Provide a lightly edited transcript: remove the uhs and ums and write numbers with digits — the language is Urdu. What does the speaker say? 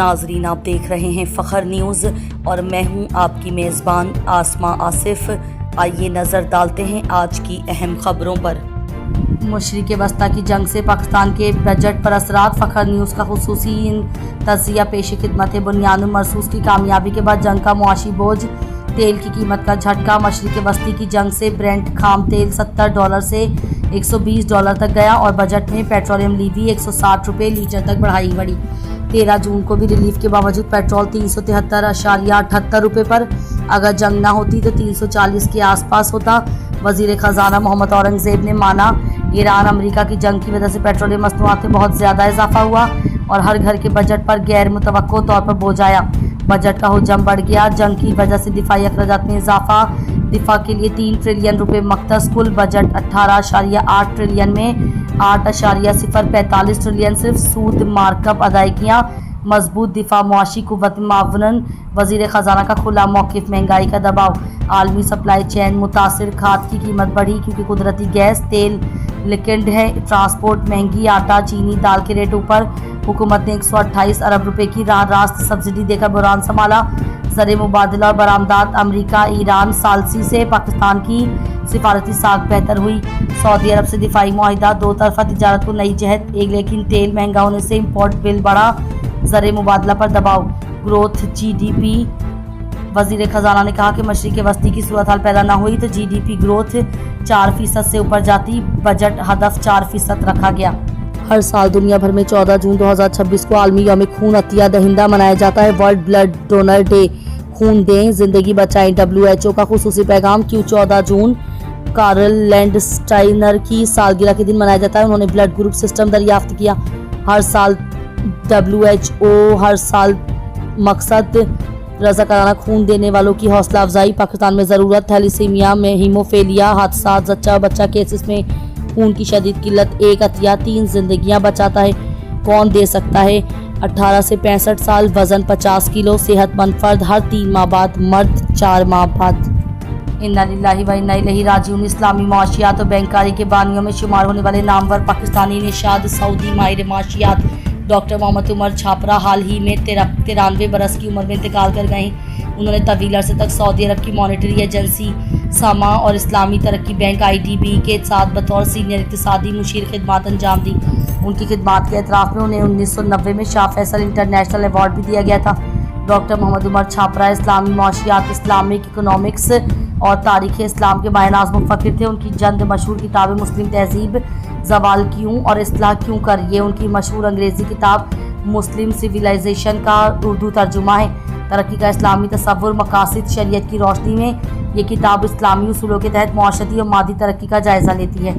ناظرین، آپ دیکھ رہے ہیں فخر نیوز اور میں ہوں آپ کی میزبان آسماں آصف۔ آئیے نظر ڈالتے ہیں آج کی اہم خبروں پر۔ مشرق وسطیٰ کی جنگ سے پاکستان کے بجٹ پر اثرات، فخر نیوز کا خصوصی تجزیہ پیش خدمت ہے۔ بنیاد مرصوص کی کامیابی کے بعد جنگ کا معاشی بوجھ، تیل کی قیمت کا جھٹکا۔ مشرق وسطیٰ کی جنگ سے برینٹ خام تیل $70 سے $120 تک گیا اور بجٹ میں پیٹرولیم لیوی $160 لیٹر تک بڑھائی گئی۔ 13 جون کو بھی ریلیف کے باوجود پیٹرول $373.78 پر، اگر جنگ نہ ہوتی تو $340 کے آس پاس ہوتا۔ وزیر خزانہ محمد اورنگزیب نے مانا، ایران امریکہ کی جنگ کی وجہ سے پیٹرولیم مصنوعات میں بہت زیادہ اضافہ ہوا اور ہر گھر کے بجٹ پر غیر متوقع طور پر بوجھ آیا۔ بجٹ کا حجم بڑھ گیا۔ جنگ کی وجہ سے دفاعی اخراجات میں اضافہ، دفاع کے لیے $3 ٹریلین مختص۔ کل بجٹ 18.8 ٹریلین میں 8.045 ٹریلین صرف سود مارک اپ ادائیگیاں۔ مضبوط دفاع، معاشی قوت معاون۔ وزیر خزانہ کا کھلا موقف، مہنگائی کا دباؤ، عالمی سپلائی چین متاثر۔ کھاد کی قیمت بڑھی کیونکہ قدرتی گیس، تیل لکنڈ ہے۔ ٹرانسپورٹ مہنگی، آٹا، چینی، دال کے ریٹ اوپر۔ حکومت نے $128 ارب کی راہ راست سبسڈی دے کر بحران سنبھالا۔ زر مبادلہ اور برآمدات، امریکہ ایران ثالثی سے پاکستان کی سفارتی ساکھ بہتر ہوئی۔ سعودی عرب سے دفاعی معاہدہ، دو طرفہ تجارت کو نئی جہت، لیکن تیل مہنگا ہونے سے امپورٹ بل بڑھا۔ زر مبادلہ پر دباؤ، گروتھ GDP۔ وزیر خزانہ نے کہا کہ مشرق وسطیٰ کی صورتحال پیدا نہ ہوئی تو GDP گروتھ 4% سے اوپر جاتی۔ بجٹ ہدف 4% رکھا گیا۔ ہر سال دنیا بھر میں 14 جون 2026 کو عالمی یوم خون عطیہ دہندہ منایا جاتا ہے۔ World blood donor day. خون دیں، زندگی بچائیں۔ WHO کا خصوصی پیغام۔ کیوں 14 جون کارل لینڈسٹائنر کی سالگرہ کے دن منایا جاتا ہے؟ انہوں نے بلڈ گروپ سسٹم دریافت کیا۔ ہر سال WHO مقصد رضاکارانہ خون دینے والوں کی حوصلہ افزائی۔ پاکستان میں ضرورت، تھیلیسیمیا میں ہیموفیلیا، حادثات، زچہ بچہ کیسز میں خون کی شدید قلت۔ ایک عطیہ 3 زندگیاں بچاتا ہے۔ کون دے سکتا ہے؟ 18 سے 65 سال، وزن 50 کلو، صحت مند فرد، ہر 3 ماہ بعد، مرد 4 ماہ بعد۔ انا للہ و انا الیہ راجعون۔ اسلامی معاشیات اور بینکاری کے بانیوں میں شمار ہونے والے نامور پاکستانی نژاد سعودی ماہر معاشیات ڈاکٹر محمد عمر چھاپرا حال ہی میں 93 برس کی عمر میں انتقال کر گئے ہیں۔ انہوں نے طویل عرصے تک سعودی عرب کی مانیٹری ایجنسی سما اور اسلامی ترقی بینک IDB کے ساتھ بطور سینئر اقتصادی مشیر خدمات انجام دی۔ ان کی خدمات کے اعتراف میں انہیں 1990 میں شاہ فیصل انٹرنیشنل ایوارڈ بھی دیا گیا تھا۔ ڈاکٹر محمد عمر چھاپرا اسلامی معاشیات، اسلامک اکنامکس اور تاریخ اسلام کے ماہ ناز مفکر تھے۔ ان کی جند مشہور کتاب مسلم تہذیب زوال کیوں اور اصلاح کیوں کر، یہ ان کی مشہور انگریزی کتاب مسلم سویلائزیشن کا اردو ترجمہ ہے۔ ترقی کا اسلامی تصور، مقاصد شریعت کی روشنی میں، یہ کتاب اسلامی اصولوں کے تحت معاشرتی اور مادی ترقی کا جائزہ لیتی ہے۔